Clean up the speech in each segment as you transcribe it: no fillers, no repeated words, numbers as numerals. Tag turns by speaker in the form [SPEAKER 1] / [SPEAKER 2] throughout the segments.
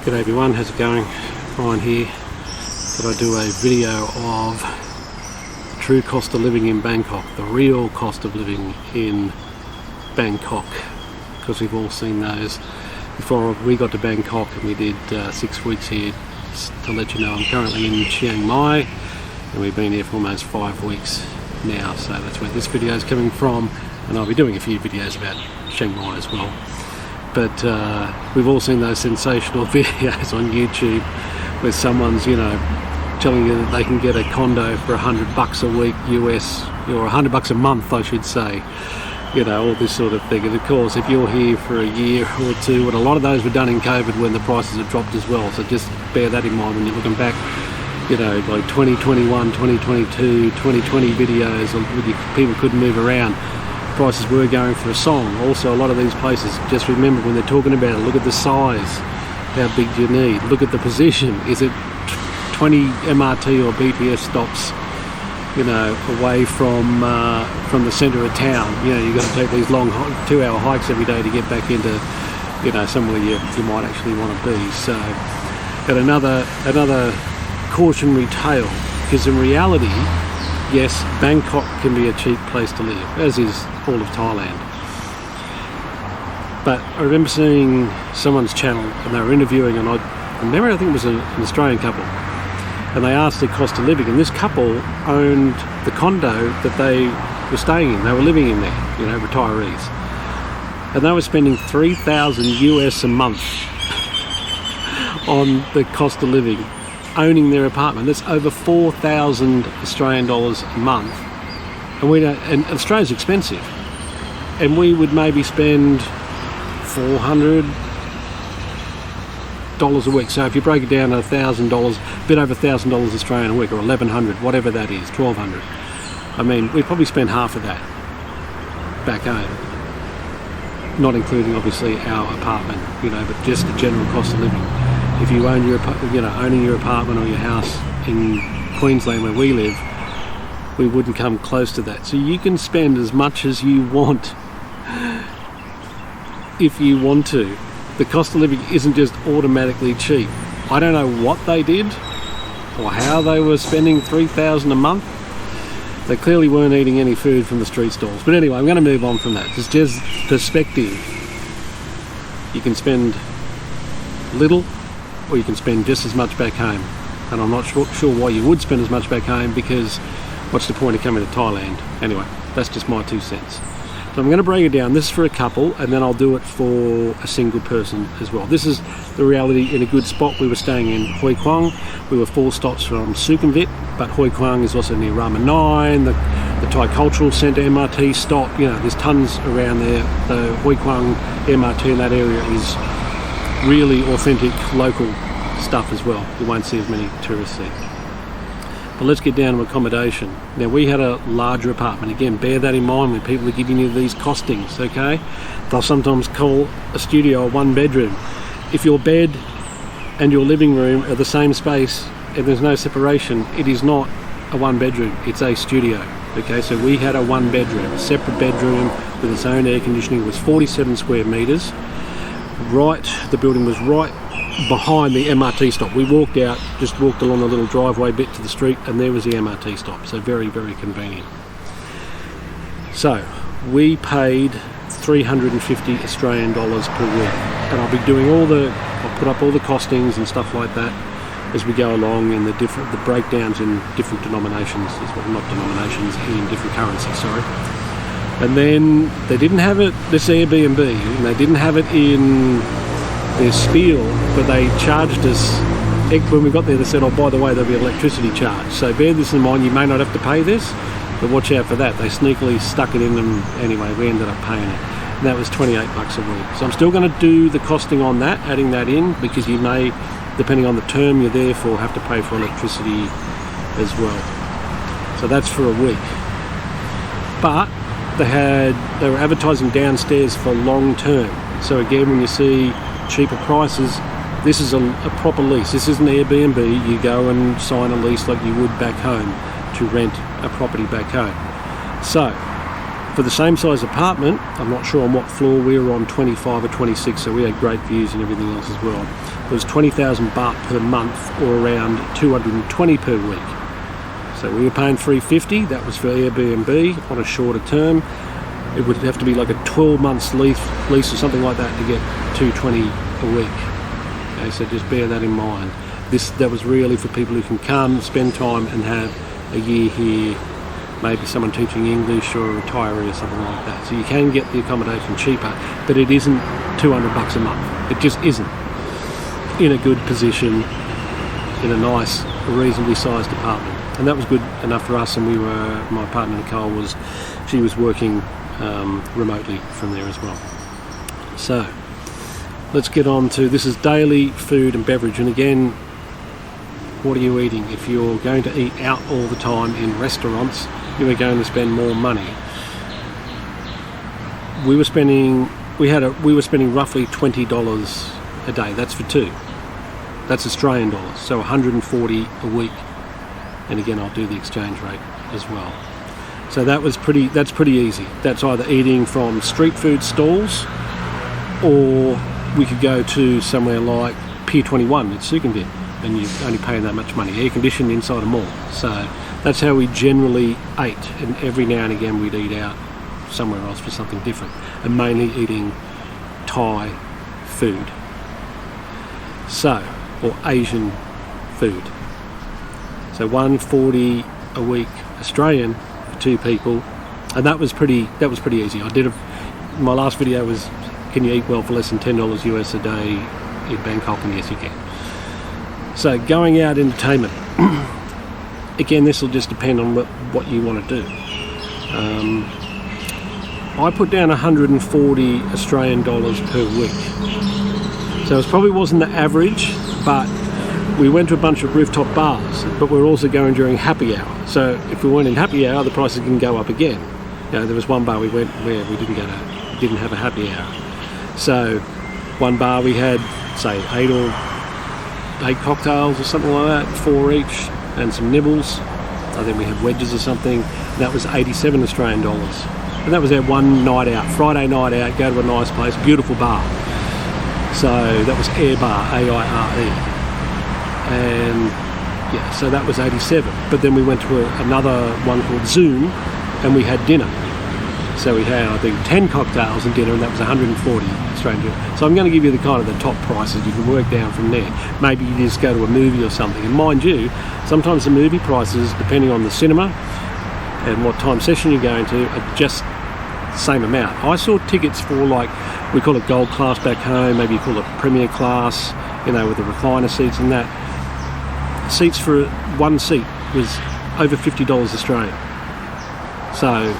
[SPEAKER 1] G'day everyone, how's it going? Ryan here. Thought I'd do a video of the true cost of living in Bangkok, the real cost of living in Bangkok, because we've all seen those before we got to Bangkok, and we did 6 weeks here. Just to let you know, I'm currently in Chiang Mai and we've been here for almost 5 weeks now, so that's where this video is coming from, and I'll be doing a few videos about Chiang Mai as well. But we've all seen those sensational videos on YouTube where someone's, telling you that they can get a condo for $100 a week US, or $100 a month, I should say. All this sort of thing. And of course, if you're here for a year or two, and a lot of those were done in COVID when the prices have dropped as well. So just bear that in mind when you're looking back, like 2021, 2022, 2020 videos, and people couldn't move around. Prices were going for a song. Also, a lot of these places, just remember when they're talking about it, look at the size, how big do you need, look at the position. Is it 20 MRT or BTS stops, away from the centre of town? You've got to take these long 2-hour hikes every day to get back into, somewhere you might actually want to be. So, but another cautionary tale, because in reality, yes, Bangkok can be a cheap place to live, as is all of Thailand. But I remember seeing someone's channel and they were interviewing, and I think it was an Australian couple, and they asked their cost of living, and this couple owned the condo that they were staying in. They were living in there, retirees, and they were spending $3,000 US a month on the cost of living, owning their apartment. That's over 4,000 Australian dollars a month, and Australia's expensive, and we would maybe spend $400 a week. So if you break it down to $1,000, a bit over $1,000 Australian a week, or 1,100, whatever that is, 1,200. I mean, we'd probably spend half of that back home, not including obviously our apartment, but just the general cost of living. If you own owning your apartment or your house in Queensland where we live, we wouldn't come close to that. So you can spend as much as you want if you want to. The cost of living isn't just automatically cheap. I don't know what they did or how they were spending $3,000 a month. They clearly weren't eating any food from the street stalls. But anyway, I'm going to move on from that. It's just perspective. You can spend little, or you can spend just as much back home. And I'm not sure why you would spend as much back home, because what's the point of coming to Thailand? Anyway, that's just my 2 cents. So I'm going to break it down. This is for a couple, and then I'll do it for a single person as well. This is the reality in a good spot. We were staying in Hoi Quang. We were 4 stops from Sukhumvit, but Hoi Quang is also near Rama 9, the Thai Cultural Centre MRT stop. There's tons around there. The Hoi Quang MRT in that area is really authentic local stuff as well. You won't see as many tourists there. But let's get down to accommodation. Now, we had a larger apartment. Again, bear that in mind when people are giving you these costings, okay? They'll sometimes call a studio a 1-bedroom. If your bed and your living room are the same space and there's no separation, it is not a 1-bedroom, it's a studio, okay? So we had a 1-bedroom, a separate bedroom with its own air conditioning. It was 47 square metres. The building was right behind the MRT stop. We walked along a little driveway bit to the street, and there was the MRT stop. So very, very convenient. So we paid 350 Australian dollars per week, and I'll be doing I'll put up all the costings and stuff like that as we go along, and the breakdowns in different denominations, not denominations, in different currencies, sorry. And then they didn't have it, this Airbnb, and they didn't have it in their spiel, but they charged us, when we got there they said, oh, by the way, there'll be an electricity charge. So bear this in mind, you may not have to pay this, but watch out for that. They sneakily stuck it in them anyway. We ended up paying it. And that was $28 a week. So I'm still going to do the costing on that, adding that in, because you may, depending on the term you're there for, have to pay for electricity as well. So that's for a week. But they were advertising downstairs for long term. So again, when you see cheaper prices, this is a proper lease. This isn't Airbnb. You go and sign a lease like you would back home to rent a property back home. So
[SPEAKER 2] For the same size apartment, I'm not sure on what floor, we were on 25 or 26, so we had great views and everything else as well. It was 20,000 baht per month, or around 220 per week. So we were paying 350, that was for Airbnb on a shorter term. It would have to be like a 12 months lease or something like that to get 220 a week. Okay, so just bear that in mind. That was really for people who can come, spend time and have a year here, maybe someone teaching English or a retiree or something like that. So you can get the accommodation cheaper, but it isn't $200 a month. It just isn't. In a good position, in a nice, reasonably sized apartment. And that was good enough for us, and my partner Nicole she was working remotely from there as well. So let's get on to, this is daily food and beverage, and again, what are you eating? If you're going to eat out all the time in restaurants, you are going to spend more money. We were spending roughly $20 a day. That's for two. That's Australian dollars, so 140 a week. And again, I'll do the exchange rate as well. So that's pretty easy. That's either eating from street food stalls, or we could go to somewhere like Pier 21 at Sukhumvit, and you're only paying that much money, air conditioned inside a mall. So that's how we generally ate, and every now and again we'd eat out somewhere else for something different, and mainly eating Thai food, or Asian food. So 140 a week Australian for two people, and that was pretty easy. My last video was, can you eat well for less than $10 US a day in Bangkok? And yes, you can. So going out entertainment, again, this will just depend on what you want to do. I put down 140 Australian dollars per week. So it probably wasn't the average, but we went to a bunch of rooftop bars, but we're also going during happy hour. So if we weren't in happy hour, the prices can go up again. There was one bar we went where we didn't have a happy hour. So one bar we had, say, eight cocktails or something like that, 4 each, and some nibbles. I think we had wedges or something. That was 87 Australian dollars. And that was our one night out, Friday night out, go to a nice place, beautiful bar. So that was Air Bar, AIRE. And yeah, so that was 87. But then we went to another one called Zoom, and we had dinner. So we had, I think, 10 cocktails and dinner, and that was 140 Australian dollars. So I'm going to give you the kind of the top prices. You can work down from there. Maybe you just go to a movie or something. And mind you, sometimes the movie prices, depending on the cinema and what time session you're going to, are just the same amount. I saw tickets for, like, we call it gold class back home, maybe you call it premier class, with the recliner seats and that. Seats for one seat was over $50 Australian. So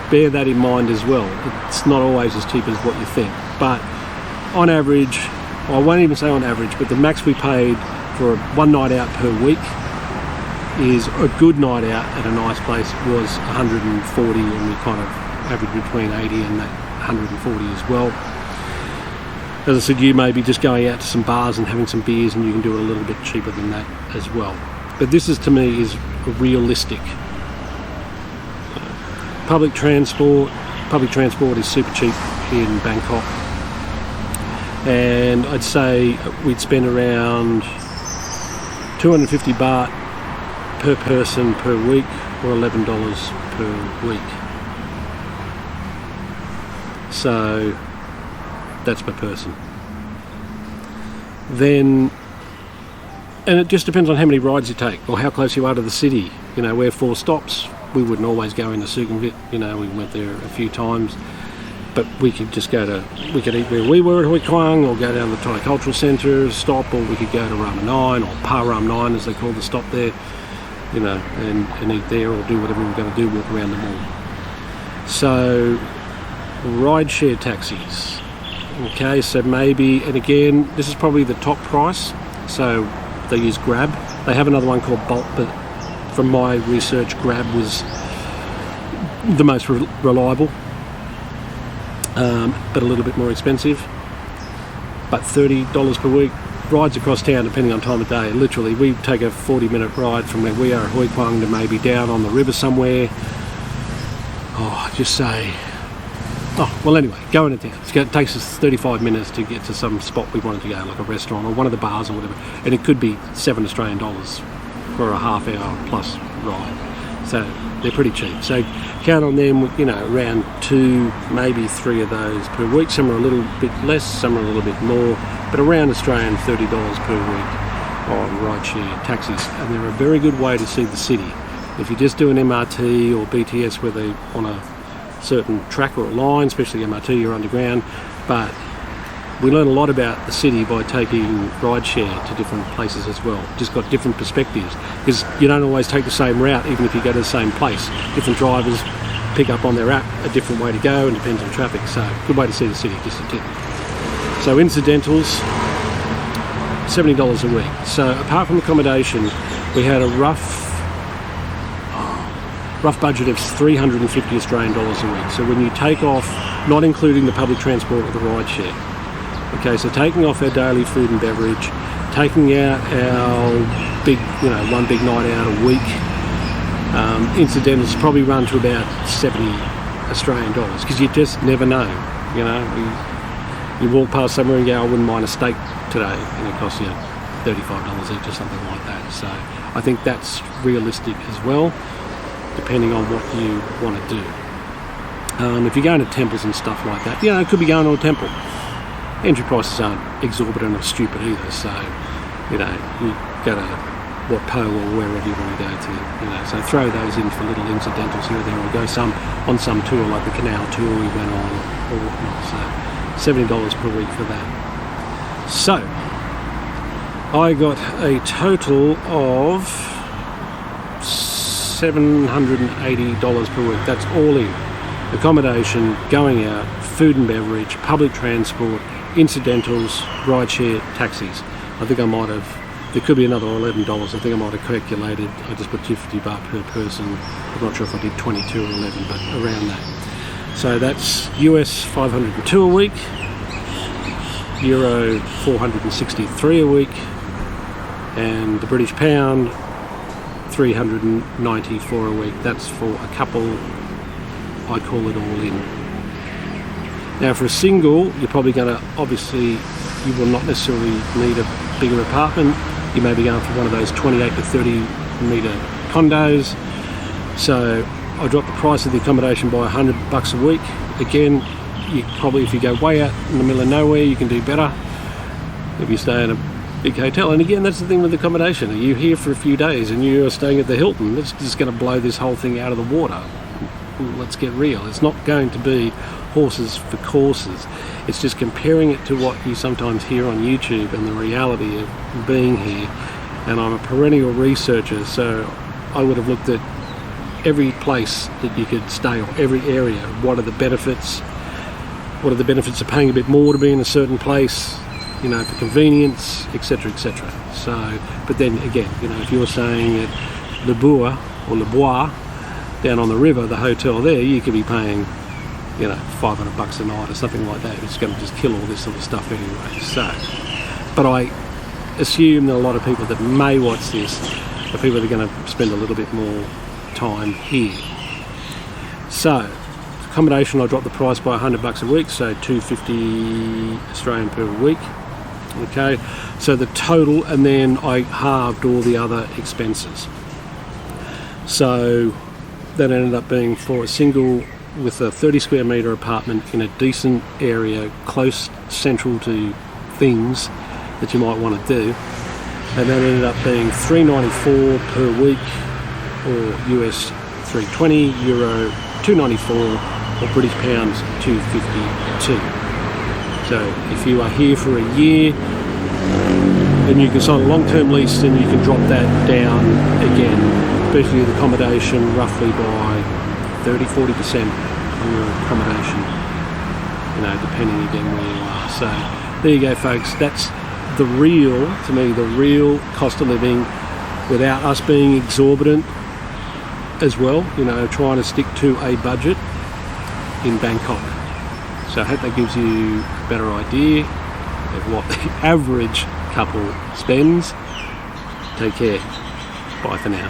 [SPEAKER 2] bear that in mind as well. It's not always as cheap as what you think, but on average, I won't even say on average, but the max we paid for one night out per week is a good night out at a nice place was 140, and we kind of average between 80 and that 140 as well. As I said, you may be just going out to some bars and having some beers, and you can do it a little bit cheaper than that as well. But this is, to me, is realistic. Public transport is super cheap in Bangkok, and I'd say we'd spend around 250 baht per person per week, or $11 per week. So that's per person. Then, and it just depends on how many rides you take or how close you are to the city. We're 4 stops. We wouldn't always go into Sukhumvit, we went there a few times, but we could just we could eat where we were at Hoi Kwang, or go down to the Thai Cultural Centre, stop, or we could go to Rama 9, or Pa Ram 9 as they call the stop there, and eat there, or do whatever we're going to do, walk around the mall. So, rideshare taxis. Okay, so maybe, and again, this is probably the top price, so they use Grab. They have another one called Bolt, but from my research, Grab was the most reliable, but a little bit more expensive. But $30 per week, rides across town depending on time of day. Literally, we take a 40-minute ride from where we are at Hoi Kwang to maybe down on the river somewhere,
[SPEAKER 1] just say, well, anyway, go into town. It takes us 35 minutes to get to some spot we wanted to go, like a restaurant or one of the bars or whatever, and it could be $7 Australian for a half-hour plus ride. So they're pretty cheap. So count on them, around 2, maybe 3 of those per week. Some are a little bit less, some are a little bit more, but around Australian $30 per week on rideshare taxis. And they're a very good way to see the city. If you just do an MRT or BTS where they're on a certain track or a line, especially MRT, you're underground, but we learn a lot about the city by taking rideshare to different places as well. Just got different perspectives, because you don't always take the same route even if you go to the same place. Different drivers pick up on their app a different way to go, and depends on traffic. So good way to see the city, just a tip. So incidentals, $70 a week. So apart from accommodation, we had a rough budget of 350 Australian dollars a week. So when you take off, not including the public transport or the rideshare. Okay, so taking off our daily food and beverage, taking out our big, one big night out a week, incidentals probably run to about 70 Australian dollars, because you just never know. You walk past somewhere and go, I wouldn't mind a steak today, and it costs you $35 each or something like that. So I think that's realistic as well, depending on what you want to do. If you're going to temples and stuff like that, it could be going to a temple. Entry prices aren't exorbitant or stupid either, so you go to Wat Po or wherever you want to go to. So throw those in for little incidentals here or there, or go on some tour like the canal tour we went on or whatnot. So $70 per week for that. So I got a total of $780 per week. That's all in. Accommodation, going out, food and beverage, public transport, incidentals, rideshare, taxis. I think I might have, there could be another $11. I think I might have calculated, I just put $50 per person. I'm not sure if I did 22 or 11, but around that. So that's US 502 a week, Euro 463 a week, and the British pound 394 a week. That's for a couple, I call it all in. Now for a single, you're probably going to, obviously, you will not necessarily need a bigger apartment. You may be going for one of those 28 to 30 metre condos. So I dropped the price of the accommodation by $100 a week. Again, you probably, if you go way out in the middle of nowhere, you can do better if you stay in a big hotel. And again, that's the thing with accommodation. Are you here for a few days and you're staying at the Hilton? It's just going to blow this whole thing out of the water. Let's get real. It's not going to be horses for courses. It's just comparing it to what you sometimes hear on YouTube and the reality of being here. And I'm a perennial researcher, so I would have looked at every place that you could stay, or every area. What are the benefits? What are the benefits of paying a bit more to be in a certain place, for convenience, etc., etc. So, but then again, if you're staying at Le Bois or Le Bois down on the river, the hotel there, you could be paying $500 a night or something like that. It's going to just kill all this sort of stuff anyway. So, but I assume that a lot of people that may watch this are people that are going to spend a little bit more time here. So, accommodation, I dropped the price by $100 a week, so $250 Australian per week. Okay, so the total, and then I halved all the other expenses. So that ended up being for a single with a 30 square metre apartment in a decent area, close central to things that you might want to do, and that ended up being $394 per week, or US 320, Euro 294, or British pounds 252. So if you are here for a year, then you can sign a long-term lease and you can drop that down again, especially with accommodation, roughly by 30-40% on your accommodation, depending again where you are. So there you go, folks. That's the real cost of living, without us being exorbitant as well, trying to stick to a budget in Bangkok. So I hope that gives you a better idea of what the average couple spends. Take care. Bye for now.